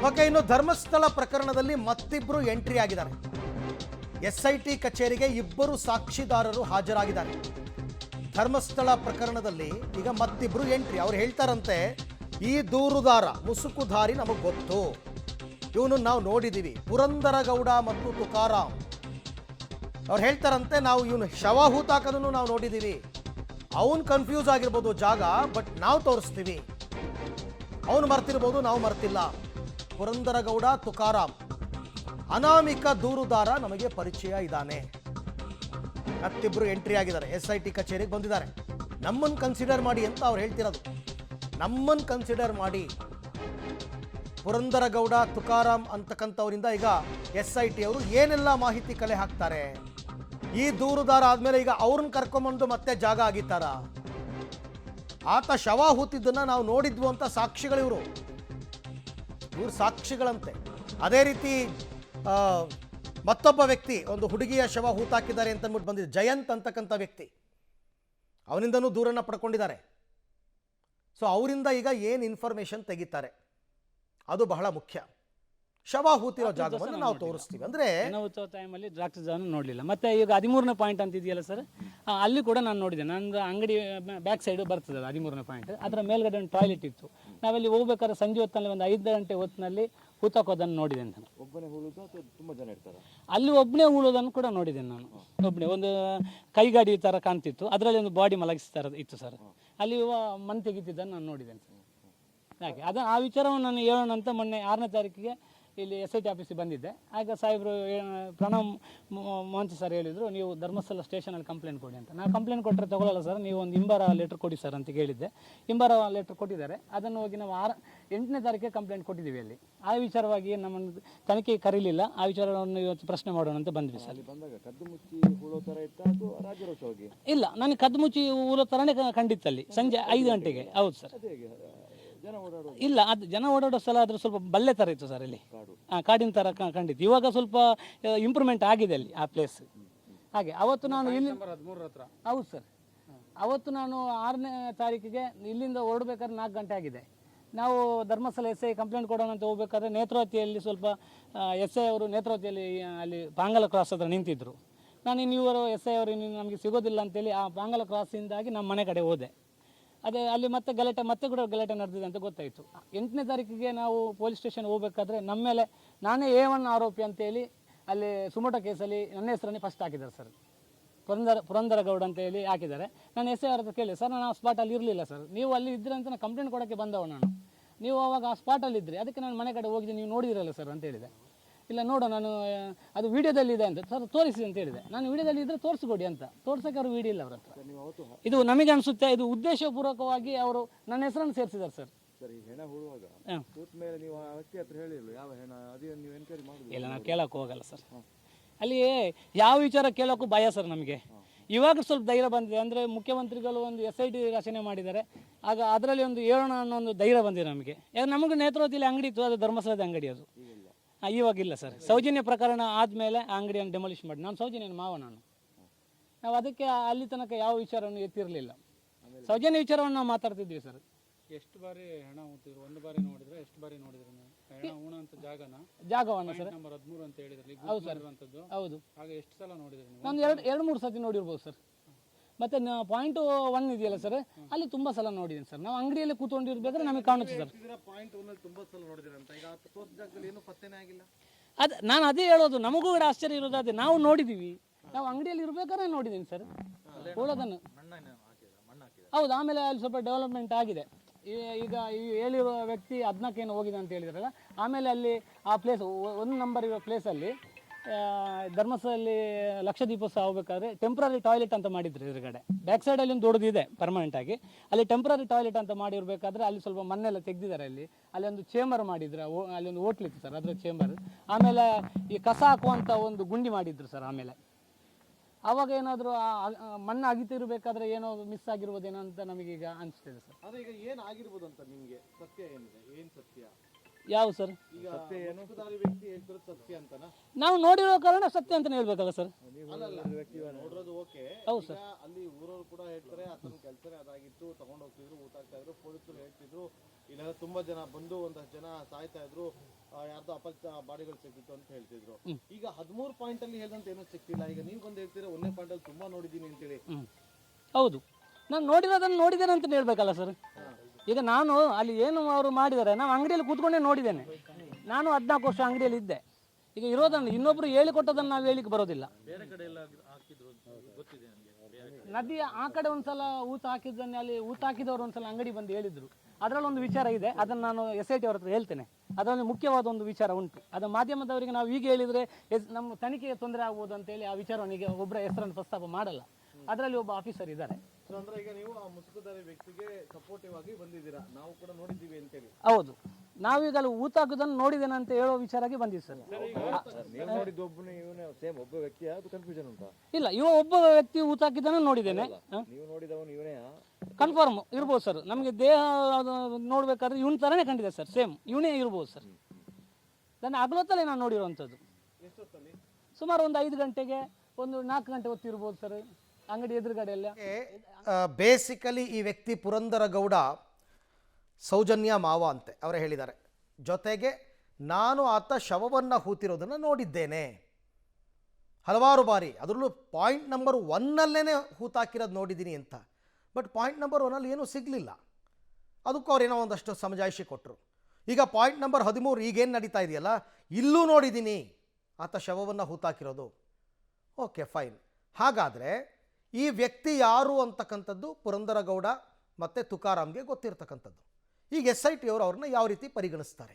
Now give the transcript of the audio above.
Okay, ಇನ್ನು ಧರ್ಮಸ್ಥಳ ಪ್ರಕರಣದಲ್ಲಿ ಮತ್ತಿಬ್ಬರು ಎಂಟ್ರಿ ಆಗಿದ್ದಾರೆ. SIT ಕಚೇರಿಗೆ ಇಬ್ಬರು ಸಾಕ್ಷಿದಾರರು ಹಾಜರಾಗಿದ್ದಾರೆ. ಧರ್ಮಸ್ಥಳ ಪ್ರಕರಣದಲ್ಲಿ ಈಗ ಮತ್ತಿಬ್ಬರು ಎಂಟ್ರಿ. ಅವ್ರು ಹೇಳ್ತಾರಂತೆ, ಈ ದೂರುದಾರ ಮುಸುಕುಧಾರಿ ನಮಗೆ ಗೊತ್ತು, ಇವನು ನಾವು ನೋಡಿದ್ದೀವಿ, ಪುರಂದರಗೌಡ ಮತ್ತು ತುಕಾರಾಮ್. ಅವ್ರು ಹೇಳ್ತಾರಂತೆ, ನಾವು ಇವನು ಶವ ಹೂತಾಕೋದನ್ನು ನಾವು ನೋಡಿದ್ದೀವಿ, ಅವನು ಕನ್ಫ್ಯೂಸ್ ಆಗಿರ್ಬೋದು ಜಾಗ, ಬಟ್ ನಾವು ತೋರಿಸ್ತೀವಿ. ಅವನು ಮರ್ತಿರ್ಬೋದು, ನಾವು ಮರ್ತಿಲ್ಲ. ಪುರಂದರಗೌಡ ತುಕಾರಾಮ್ ಅನಾಮಿಕ ದೂರುದಾರ ನಮಗೆ ಪರಿಚಯ ಇದ್ದಾನೆ. ಮತ್ತಿಬ್ಬರು ಎಂಟ್ರಿ ಆಗಿದ್ದಾರೆ, SIT ಕಚೇರಿಗೆ ಬಂದಿದ್ದಾರೆ. ನಮ್ಮನ್ನು ಕನ್ಸಿಡರ್ ಮಾಡಿ ಅಂತ ಅವ್ರು ಹೇಳ್ತಿರೋದು. ನಮ್ಮನ್ನು ಕನ್ಸಿಡರ್ ಮಾಡಿ. ಪುರಂದರಗೌಡ ತುಕಾರಾಮ್ ಅಂತಕ್ಕಂಥವರಿಂದ ಈಗ SIT ಅವರು ಏನೆಲ್ಲ ಮಾಹಿತಿ ಕಲೆ ಹಾಕ್ತಾರೆ. ಈ ದೂರುದಾರ ಆದಮೇಲೆ ಈಗ ಅವ್ರನ್ನ ಕರ್ಕೊಂಬಂದು ಮತ್ತೆ ಜಾಗ ಆಗಿತ್ತಾರ. ಆತ ಶವ ಹೂತಿದ್ದನ್ನು ನಾವು ನೋಡಿದ್ವು ಅಂತ ಸಾಕ್ಷಿಗಳಿವರು. ಇವರು ಸಾಕ್ಷಿಗಳಂತೆ. ಅದೇ ರೀತಿ ಮತ್ತೊಬ್ಬ ವ್ಯಕ್ತಿ ಒಂದು ಹುಡುಗಿಯ ಶವ ಹೂತಾಕಿದ್ದಾರೆ ಅಂತ ಅಂದ್ಬಿಟ್ಟು ಬಂದಿದೆ, ಜಯಂತ್ ಅಂತಕ್ಕಂಥ ವ್ಯಕ್ತಿ. ಅವನಿಂದನೂ ದೂರನ್ನು ಪಡ್ಕೊಂಡಿದ್ದಾರೆ. ಸೊ ಅವರಿಂದ ಈಗ ಏನು ಇನ್ಫಾರ್ಮೇಷನ್ ತೆಗಿತಾರೆ ಅದು ಬಹಳ ಮುಖ್ಯ. ಶವ ಹೂತಿರೋ ಜಾಗವನ್ನು ನಾವು ತೋರಿಸ್ತೀವಿ ಅಂದರೆ ಟೈಮಲ್ಲಿ ಡ್ರಾಕ್ಟರ್ ನೋಡಲಿಲ್ಲ. ಮತ್ತೆ ಈಗ 13ನೇ ಪಾಯಿಂಟ್ ಅಂತ ಇದೆಯಲ್ಲ ಸರ್, ಅಲ್ಲಿ ಕೂಡ ನಾನು ನೋಡಿದೆ. ನನ್ನ ಅಂಗಡಿ ಬ್ಯಾಕ್ ಸೈಡ್ ಬರ್ತದೆ 13ನೇ ಪಾಯಿಂಟ್. ಅದರ ಮೇಲ್ಗಡೆ ಒಂದು ಟಾಯ್ಲೆಟ್ ಇತ್ತು. ನಾವಲ್ಲಿ ಹೋಗ್ಬೇಕಾದ್ರೆ ಸಂಜೆ ಹೊತ್ತಿನಲ್ಲಿ ಒಂದು 5 ಗಂಟೆ ಹೊತ್ತಿನಲ್ಲಿ ಹೂತಾಕೋದನ್ನು ನೋಡಿದೆ ನಾನು. ಅಲ್ಲಿ ಒಬ್ಬನೇ ಹೂಳೋದನ್ನು ಕೂಡ ನೋಡಿದ್ದೇನೆ ನಾನು. ಒಬ್ಬನೇ ಒಂದು ಕೈಗಾಡಿ ಥರ ಕಾಣ್ತಿತ್ತು, ಅದರಲ್ಲಿ ಒಂದು ಬಾಡಿ ಮಲಗಿಸ್ತಾರ ಇತ್ತು ಸರ್. ಅಲ್ಲಿ ಮಣ್ಣು ತೆಗಿತಿದ್ದನ್ನು ನಾನು ನೋಡಿದ್ದೇನೆ ಸರ್. ಹಾಗೆ ಆ ವಿಚಾರವನ್ನು ನಾನು ಹೇಳೋಣ ಅಂತ ಮೊನ್ನೆ 6ನೇ ತಾರೀಕಿಗೆ ಇಲ್ಲಿ SIT ಆಫೀಸಿಗೆ ಬಂದಿದ್ದೆ. ಆಗ ಸಾಹೇಬರು ಪ್ರಣವ್ ಮೋಹಂತಿ ಸರ್ ಹೇಳಿದರು, ನೀವು ಧರ್ಮಸ್ಥಳ ಸ್ಟೇಷನಲ್ಲಿ ಕಂಪ್ಲೇಂಟ್ ಕೊಡಿ ಅಂತ. ನಾನು ಕಂಪ್ಲೇಂಟ್ ಕೊಟ್ಟರೆ ತಗೊಳ್ಳಲ್ಲ ಸರ್, ನೀವು ಒಂದು ಇಂಬಾರ ಲೆಟ್ರ್ ಕೊಡಿ ಸರ್ ಅಂತ ಹೇಳಿದ್ದೆ. ಇಂಬಾರ ಲೆಟ್ರ್ ಕೊಟ್ಟಿದ್ದಾರೆ. ಅದನ್ನು ಹೋಗಿ ನಾವು 8ನೇ ತಾರೀಕಿಗೆ ಕಂಪ್ಲೇಂಟ್ ಕೊಟ್ಟಿದ್ದೀವಿ. ಅಲ್ಲಿ ಆ ವಿಚಾರವಾಗಿ ನಮ್ಮನ್ನು ತನಿಖೆ ಕರೀಲಿಲ್ಲ. ಆ ವಿಚಾರವನ್ನು ಇವತ್ತು ಪ್ರಶ್ನೆ ಮಾಡೋಣ ಅಂತ ಬಂದ್ವಿ ಸರ್. ಇಲ್ಲ, ನನಗೆ ಕದ್ದು ಮುಚ್ಚಿ ಊರೋ ಥರನೇ ಕಂಡಿತ್ತಲ್ಲಿ ಸಂಜೆ 5 ಗಂಟೆಗೆ. ಹೌದು ಸರ್. ಇಲ್ಲ, ಅದು ಜನ ಓಡಾಡೋ ಸ್ಥಳ ಆದರೂ ಸ್ವಲ್ಪ ಬಲ್ಲೆ ಥರ ಇತ್ತು ಸರ್. ಇಲ್ಲಿ ಕಾಡಿನ ಥರ ಕಂಡಿತ್ತು. ಇವಾಗ ಸ್ವಲ್ಪ ಇಂಪ್ರೂವ್ಮೆಂಟ್ ಆಗಿದೆ ಅಲ್ಲಿ ಆ ಪ್ಲೇಸ್. ಹಾಗೆ ಅವತ್ತು ನಾನು ಇಲ್ಲಿ ಹೌದು ಸರ್, ಅವತ್ತು ನಾನು 6ನೇ ತಾರೀಕಿಗೆ ಇಲ್ಲಿಂದ ಹೊರಡ್ಬೇಕಾದ್ರೆ 4 ಗಂಟೆ ಆಗಿದೆ. ನಾವು ಧರ್ಮಸ್ಥಳ SI ಕಂಪ್ಲೇಂಟ್ ಕೊಡೋಣ ಅಂತ ಹೋಗ್ಬೇಕಾದ್ರೆ ನೇತ್ರಾವತಿಯಲ್ಲಿ ಸ್ವಲ್ಪ SI ಅವರು ನೇತ್ರಾವತಿಯಲ್ಲಿ ಅಲ್ಲಿ ಪಾಂಗಲ ಕ್ರಾಸ್ ಹತ್ರ ನಿಂತಿದ್ದರು. ನಾನು ಇನ್ನು ಇವರು SI ಅವರು ಇನ್ನು ನಮಗೆ ಸಿಗೋದಿಲ್ಲ ಅಂತೇಳಿ ಆ ಪಾಂಗಲ ಕ್ರಾಸಿಂದಾಗಿ ನಮ್ಮ ಮನೆ ಕಡೆ ಹೋದೆ. ಅದೇ ಅಲ್ಲಿ ಮತ್ತೆ ಗಲಾಟೆ ನಡೆದಿದೆ ಅಂತ ಗೊತ್ತಾಯಿತು. 8ನೇ ತಾರೀಕಿಗೆ ನಾವು ಪೊಲೀಸ್ ಸ್ಟೇಷನ್ ಹೋಗ್ಬೇಕಾದ್ರೆ ನಮ್ಮ ಮೇಲೆ ನಾನೇ A1 ಆರೋಪಿ ಅಂತೇಳಿ ಅಲ್ಲಿ ಸುಮೋಟೋ ಕೇಸಲ್ಲಿ ನನ್ನ ಹೆಸರನ್ನೇ ಫಸ್ಟ್ ಹಾಕಿದ್ದಾರೆ ಸರ್. ಪುರಂದರಗೌಡ ಅಂತ ಹೇಳಿ ಹಾಕಿದ್ದಾರೆ. ನಾನು SI ಅವ್ರ ಹತ್ರ ಕೇಳಿದೆ, ಸರ್ ನಾನು ಆ ಸ್ಪಾಟಲ್ಲಿ ಇರಲಿಲ್ಲ ಸರ್, ನೀವು ಅಲ್ಲಿ ಇದ್ದರೆ ಅಂತ ನಾನು ಕಂಪ್ಲೇಂಟ್ ಕೊಡೋಕ್ಕೆ ಬಂದವ ನಾನು. ನೀವು ಅವಾಗ ಆ ಸ್ಪಾಟಲ್ಲಿ ಇದ್ದರೆ, ಅದಕ್ಕೆ ನಾನು ಮನೆ ಕಡೆ ಹೋಗಿದ್ದೆ, ನೀವು ನೋಡಿದಿರಲ್ಲ ಸರ್ ಅಂತ ಹೇಳಿದೆ. ಇಲ್ಲ ನೋಡು, ನಾನು ಅದು ವೀಡಿಯೋದಲ್ಲಿ ಇದೆ ಅಂತ. ಸರ್ ತೋರಿಸಿ ಅಂತ ಹೇಳಿದೆ. ನಾನು ವೀಡಿಯೋದಲ್ಲಿ ಇದ್ದರೆ ತೋರಿಸ್ಕೊಡಿ ಅಂತ. ತೋರ್ಸೋಕ್ಕೆ ಅವರು ವೀಡಿಯೋ ಇಲ್ಲ ಅವ್ರ ಹತ್ರ. ಇದು ನಮಗೆ ಅನಿಸುತ್ತೆ ಇದು ಉದ್ದೇಶಪೂರ್ವಕವಾಗಿ ಅವರು ನನ್ನ ಹೆಸರನ್ನು ಸೇರಿಸಿದ್ದಾರೆ ಸರ್. ಇಲ್ಲ, ನಾವು ಕೇಳೋಕೆ ಹೋಗಲ್ಲ ಸರ್. ಅಲ್ಲಿ ಯಾವ ವಿಚಾರ ಕೇಳೋಕ್ಕೂ ಭಯ ಸರ್ ನಮಗೆ. ಇವಾಗ ಸ್ವಲ್ಪ ಧೈರ್ಯ ಬಂದಿದೆ. ಅಂದರೆ ಮುಖ್ಯಮಂತ್ರಿಗಳು ಒಂದು SIT ರಚನೆ ಮಾಡಿದ್ದಾರೆ. ಆಗ ಅದರಲ್ಲಿ ಒಂದು ಹೇಳೋಣ ಅನ್ನೋ ಒಂದು ಧೈರ್ಯ ಬಂದಿದೆ ನಮಗೆ. ಯಾಕಂದ್ರೆ ನಮಗೆ ನೇತ್ರಾವತಿಯಲ್ಲಿ ಅಂಗಡಿ ಇತ್ತು, ಅದು ಧರ್ಮಸ್ಥಳದ ಅಂಗಡಿ. ಅದು ಇವಾಗಿಲ್ಲ ಸರ್. ಸೌಜನ್ಯ ಪ್ರಕರಣ ಆದಮೇಲೆ ಆ ಅಂಗಡಿಯನ್ನು ಡೆಮಾಲಿಷ್ ಮಾಡಿ, ನಾನು ಸೌಜನ್ಯನ ಮಾವ ನಾವು ಅದಕ್ಕೆ ಅಲ್ಲಿ ತನಕ ಯಾವ ವಿಚಾರವನ್ನು ಎತ್ತಿರಲಿಲ್ಲ. ಸೌಜನ್ಯ ವಿಚಾರವನ್ನು ನಾವು ಮಾತಾಡ್ತಿದ್ವಿ ಸರ್. ಎಷ್ಟು ಬಾರಿ ಹಣ ಹೂತಿದ್ರು? ಒಂದು ಬಾರಿ ನೋಡಿದ್ರೆ ಎಷ್ಟು ಬಾರಿ ನೋಡಿದ್ರೆ ಹಣ ಹೂಣಂತ ಜಾಗವನ್ನು ಸರ್ ನಂಬರ್ 13 ಅಂತ ಹೇಳಿದ್ರಲ್ಲಿ? ಹೌದು ಸರ್, ಹೌದು. ಹಾಗೆ ಎಷ್ಟು ಸಲ ನೋಡಿದ್ರಿ? ನಾನು 2-3 ಸತಿ ನೋಡಿರ್ಬೋದು ಸರ್. ಮತ್ತೆ ಪಾಯಿಂಟ್ 1 ಇದೆಯಲ್ಲ ಸರ್, ಅಲ್ಲಿ ತುಂಬ ಸಲ ನೋಡಿದ್ದೀನಿ ಸರ್. ನಾವು ಅಂಗಡಿಯಲ್ಲಿ ಕೂತ್ಕೊಂಡಿರ್ಬೇಕಾದ್ರೆ ನಮಗೆ ಕಾಣುತ್ತೆ ಸರ್. ಅದು ನಾನು ಅದೇ ಹೇಳೋದು, ನಮಗೂ ಕೂಡ ಆಶ್ಚರ್ಯ ಇರೋದು ಅದೇ. ನಾವು ನೋಡಿದ್ದೀವಿ, ನಾವು ಅಂಗಡಿಯಲ್ಲಿ ಇರ್ಬೇಕಾದ್ರೆ ನೋಡಿದ್ದೀನಿ ಸರ್ ಉಳೋದನ್ನು. ಹೌದು, ಆಮೇಲೆ ಅಲ್ಲಿ ಸ್ವಲ್ಪ ಡೆವಲಪ್ಮೆಂಟ್ ಆಗಿದೆ. ಈಗ ಈ ಹೇಳಿರುವ ವ್ಯಕ್ತಿ 14 ಏನು ಹೋಗಿದೆ ಅಂತ ಹೇಳಿದ್ರಲ್ಲ, ಆಮೇಲೆ ಅಲ್ಲಿ ಆ ಪ್ಲೇಸ್ 1 ನಂಬರ್ ಇರೋ ಪ್ಲೇಸಲ್ಲಿ ಧರ್ಮಸ್ಥಳದಲ್ಲಿ ಲಕ್ಷದೀಪೋತ್ಸವ ಹೋಗ್ಬೇಕಾದ್ರೆ ಟೆಂಪ್ರರಿ ಟಾಯ್ಲೆಟ್ ಅಂತ ಮಾಡಿದ್ರು. ಎದುರುಗಡೆ ಬ್ಯಾಕ್ ಸೈಡಲ್ಲಿ ಒಂದು ದೊಡ್ಡದಿದೆ ಪರ್ಮನೆಂಟ್ ಆಗಿ. ಅಲ್ಲಿ ಟೆಂಪ್ರರಿ ಟಾಯ್ಲೆಟ್ ಅಂತ ಮಾಡಿರ್ಬೇಕಾದ್ರೆ ಅಲ್ಲಿ ಸ್ವಲ್ಪ ಮಣ್ಣೆಲ್ಲ ತೆಗೆದಿದ್ದಾರೆ. ಅಲ್ಲಿ ಒಂದು ಚೇಂಬರ್ ಮಾಡಿದ್ರು. ಅಲ್ಲಿ ಒಂದು ಹೋಟ್ಲಿತ್ತು ಸರ್, ಅದರ ಚೇಂಬರ್. ಆಮೇಲೆ ಈ ಕಸ ಹಾಕುವಂಥ ಒಂದು ಗುಂಡಿ ಮಾಡಿದ್ರು ಸರ್. ಆಮೇಲೆ ಅವಾಗ ಏನಾದರೂ ಮಣ್ಣು ಅಗಿತಿರ್ಬೇಕಾದ್ರೆ ಏನೋ ಮಿಸ್ ಆಗಿರ್ಬೋದೇನೋ ಅಂತ ನಮಗೀಗ ಅನಿಸ್ತಿದೆ ಸರ್. ಅದೇ ಈಗ ಏನಾಗಿರ್ಬೋದು ಅಂತ ನಿಮಗೆ ಸತ್ಯ ಏನಿದೆ? ಏನು ಸತ್ಯ? ಯಾವ ಸರ್? ಈಗ ವ್ಯಕ್ತಿ ಹೇಳ್ತಿರೋದು ಸತ್ಯ ಅಂತನಾ? ನಾವು ನೋಡಿರೋ ಕಾರಣ ಸತ್ಯ ಅಂತಾನೆ ಹೇಳ್ಬೇಕಲ್ಲ ಸರ್. ನೋಡಿರೋದು ಓಕೆ. ಹೌದು ಸರ್. ಅಲ್ಲಿ ಊರವರು ಕೂಡ ಹೇಳ್ತಾರೆ ಆತನ ಕೆಲಸನೇ ಅದಾಗಿತ್ತು, ತಗೊಂಡು ಹೋಗ್ತಿದ್ರು, ಊಟ ಆಗ್ತಾ ಇದ್ರು, ಪೊಲೀಸರು ಹೇಳ್ತಿದ್ರು ಇಲ್ಲ ತುಂಬಾ ಜನ ಬಂದು ಒಂದಷ್ಟು ಜನ ಸಾಯ್ತಾ ಇದ್ರು, ಯಾರ್ದೋ ಅಪರಿಚಿತ ಬಾಡಿಗಳು ಸಿಕ್ಕಿತ್ತು ಅಂತ ಹೇಳ್ತಿದ್ರು. ಈಗ 13 ಪಾಯಿಂಟ್ ಅಲ್ಲಿ ಹೇಳಿದಂತ ಏನೂ ಸಿಕ್ತಿಲ್ಲ. ಈಗ ನೀವು ಬಂದು ಹೇಳ್ತೀರಾ 1ನೇ ಪಾಯಿಂಟ್ ಅಲ್ಲಿ ತುಂಬಾ ನೋಡಿದೀನಿ ಅಂತೇಳಿ. ಹೌದು, ನಾನು ನೋಡಿರೋದನ್ನು ನೋಡಿದ್ದೇನೆ ಅಂತ ಹೇಳ್ಬೇಕಲ್ಲ ಸರ್. ಈಗ ನಾನು ಅಲ್ಲಿ ಏನು ಅವರು ಮಾಡಿದ್ದಾರೆ, ನಾವು ಅಂಗಡಿಯಲ್ಲಿ ಕೂತ್ಕೊಂಡೇ ನೋಡಿದ್ದೇನೆ. ನಾನು 14 ವರ್ಷ ಅಂಗಡಿಯಲ್ಲಿ ಇದ್ದೆ. ಈಗ ಇರೋದನ್ನು ಇನ್ನೊಬ್ರು ಹೇಳಿಕೊಟ್ಟದನ್ನು ನಾವು ಹೇಳಿಕ್ಕೆ ಬರೋದಿಲ್ಲ. ನದಿಯ ಆ ಕಡೆ ಒಂದ್ಸಲ ಊತ ಹಾಕಿದ್ದನ್ನೇ ಅಲ್ಲಿ ಊತ ಹಾಕಿದವರು ಒಂದ್ಸಲ ಅಂಗಡಿ ಬಂದು ಹೇಳಿದ್ರು. ಅದರಲ್ಲಿ ಒಂದು ವಿಚಾರ ಇದೆ, ಅದನ್ನು ನಾನು SIT ಅವ್ರ ಹತ್ರ ಹೇಳ್ತೇನೆ. ಅದರಲ್ಲಿ ಮುಖ್ಯವಾದ ಒಂದು ವಿಚಾರ ಉಂಟು. ಅದು ಮಾಧ್ಯಮದವರಿಗೆ ನಾವು ಈಗ ಹೇಳಿದರೆ ನಮ್ಮ ತನಿಖೆಗೆ ತೊಂದರೆ ಆಗ್ಬೋದು ಅಂತೇಳಿ ಆ ವಿಚಾರವನಿಗೆ ಒಬ್ಬರ ಹೆಸರನ್ನು ಪ್ರಸ್ತಾಪ ಮಾಡಲ್ಲ. ಅದರಲ್ಲಿ ಒಬ್ಬ ಆಫೀಸರ್ ಇದ್ದಾರೆ. ಅಂದ್ರೆ ಈಗ ನೀವು ಆ ಮುಸುಕುಧಾರಿ ವ್ಯಕ್ತಿಗೆ ಸಪೋರ್ಟಿವ್ ಆಗಿ ಬಂದಿದ್ದೀರಾ, ನಾವು ಕೂಡ ನೋಡಿದ್ದೀವಿ ಅಂತೇಳಿ. ಹೌದು, ನಾವೀಗ ಅಲ್ಲಿ ಊತ ಹಾಕೋದನ್ನು ನೋಡಿದ್ದೇನೆ ಅಂತ ಹೇಳೋ ವಿಚಾರಕ್ಕೆ ಬಂದಿದ್ದು ಸರ್. ನೀವು ನೋಡಿದ್ದು ಒಬ್ಬನೇ ಇವನೇ ಸೇಮ್ ಒಬ್ಬ ವ್ಯಕ್ತಿ, ಅದು ಕನ್ಫ್ಯೂಷನ್ ಉಂಟಾ? ಇಲ್ಲ, ಇವ ಒಬ್ಬ ವ್ಯಕ್ತಿ ಊತ ಹಾಕಿದ್ದನ್ನು ನೋಡಿದ್ದೇನೆ. ನೀವು ನೋಡಿದವನು ಇವನೇ ಕನ್ಫರ್ಮ್ ಇರ್ಬೋದು ಸರ್. ನಮಗೆ ದೇಹ ನೋಡ್ಬೇಕಾದ್ರೆ ಇವನ್ ತರನೇ ಕಂಡಿದೆ ಸರ್, ಸೇಮ್ ಇವನೇ ಇರ್ಬೋದು ಸರ್. ನನ್ನ ಹಗಲೊತ್ತಲ್ಲೇ ನಾನು ನೋಡಿರುವಂಥದ್ದು. ಎಷ್ಟೊತ್ತಲ್ಲಿ? ಸುಮಾರು ಒಂದು 5 ಗಂಟೆಗೆ, ಒಂದು 4 ಗಂಟೆ ಹೊತ್ತಿರ್ಬೋದು ಸರ್, ಅಂಗಡಿ ಎದುರುಗಡೆ ಎಲ್ಲ. ಬೇಸಿಕಲಿ ಈ ವ್ಯಕ್ತಿ ಪುರಂದರ ಗೌಡ ಸೌಜನ್ಯ ಮಾವ ಅಂತೆ ಅವರೇ ಹೇಳಿದ್ದಾರೆ. ಜೊತೆಗೆ ನಾನು ಆತ ಶವವನ್ನು ಹೂತಿರೋದನ್ನು ನೋಡಿದ್ದೇನೆ ಹಲವಾರು ಬಾರಿ, ಅದರಲ್ಲೂ ಪಾಯಿಂಟ್ ನಂಬರ್ 1 ಹೂತಾಕಿರೋದು ನೋಡಿದ್ದೀನಿ ಅಂತ. ಬಟ್ ಪಾಯಿಂಟ್ ನಂಬರ್ 1 ಏನೂ ಸಿಗಲಿಲ್ಲ. ಅದಕ್ಕೂ ಅವ್ರೇನೋ ಒಂದಷ್ಟು ಸಮಜಾಯಿಷಿ ಕೊಟ್ಟರು. ಈಗ ಪಾಯಿಂಟ್ ನಂಬರ್ 13 ಈಗೇನು ನಡೀತಾ ಇದೆಯಲ್ಲ, ಇಲ್ಲೂ ನೋಡಿದ್ದೀನಿ ಆತ ಶವವನ್ನು ಹೂತಾಕಿರೋದು. Okay fine. ಹಾಗಾದರೆ ಈ ವ್ಯಕ್ತಿ ಯಾರು ಅಂತಕ್ಕಂಥದ್ದು ಪುರಂದರ ಗೌಡ ಮತ್ತು ತುಕಾರಾಮ್ಗೆ ಗೊತ್ತಿರ್ತಕ್ಕಂಥದ್ದು. ಈಗ SIT ಅವರು ಅವ್ರನ್ನ ಯಾವ ರೀತಿ ಪರಿಗಣಿಸ್ತಾರೆ?